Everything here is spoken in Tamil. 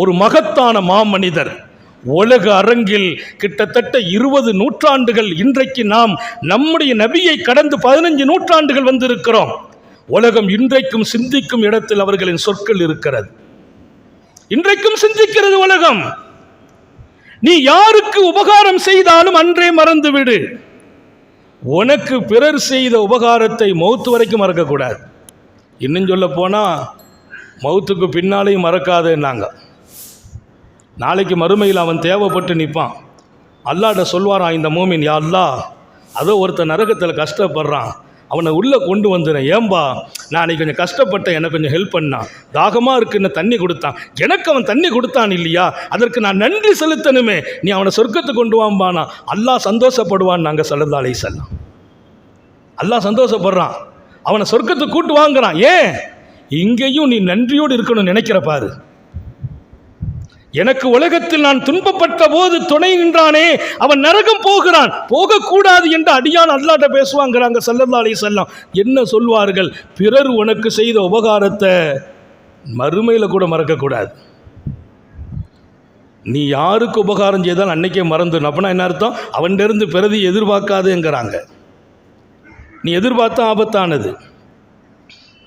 ஒரு மகத்தான மாமனிதர். உலக அரங்கில் கிட்டத்தட்ட 20 நூற்றாண்டுகள், இன்றைக்கு நாம் நம்முடைய நபியை கடந்து 15 நூற்றாண்டுகள் வந்திருக்கிறோம். உலகம் இன்றைக்கும் சிந்திக்கும் இடத்தில் அவர்களின் சொற்கள் இருக்கிறது. இன்றைக்கும் சிந்திக்கிறது உலகம். நீ யாருக்கு உபகாரம் செய்தாலும் அன்றே மறந்துவிடு. உனக்கு பிறர் செய்த உபகாரத்தை மௌத்து வரைக்கும் மறக்கக்கூடாது. இன்னும் சொல்ல போனால் மௌத்துக்கு பின்னாலேயும் மறக்காதுன்னாங்க. நாளைக்கு மறுமையில் அவன் தேவைப்பட்டு நிற்பான். அல்லாஹ்ட்ட சொல்வாரான் இந்த மூமின், யா அல்லாஹ், அதோ ஒருத்தன் நரகத்தில் கஷ்டப்படுறான், அவனை உள்ளே கொண்டு வந்துடுறேன். ஏன்பா, நான் அன்றைக்கி கொஞ்சம் கஷ்டப்பட்டேன், எனக்கு கொஞ்சம் ஹெல்ப் பண்ணான், தாகமாக இருக்குன்னு தண்ணி கொடுத்தான், எனக்கு அவன் தண்ணி கொடுத்தான் இல்லையா, அதற்கு நான் நன்றி செலுத்தணுமே, நீ அவனை சொர்க்கத்துக்கு கொண்டு வாம்பானா. அல்லாஹ் சந்தோஷப்படுவான். நாங்கள் ஸல்லல்லாஹு அலைஹி வஸல்லம், அல்லாஹ் சந்தோஷப்படுறான், அவனை சொர்க்கத்துக்கு கூட்டு வாங்குறான். ஏன்? இங்கேயும் நீ நன்றியோடு இருக்கணும்னு நினைக்கிற பாரு. எனக்கு உலகத்தில் நான் துன்பப்பட்ட போது துணை நின்றானே, அவன் நரகம் போகிறான், போகக்கூடாது என்று அடியான் அல்லாஹ்ட்ட பேசுவாங்கிறாங்க ஸல்லல்லாஹு அலைஹி வஸல்லம். என்ன சொல்வார்கள்? பிறர் உனக்கு செய்த உபகாரத்தை மறுமையில் கூட மறக்கக்கூடாது. நீ யாருக்கு உபகாரம் செய்தால் அன்னைக்கே மறந்துடும். அப்படின்னா என்ன அர்த்தம்? அவன்கிட்ட இருந்து பிரதி எதிர்பார்க்காதுங்கிறாங்க. நீ எதிர்பார்த்தா ஆபத்தானது.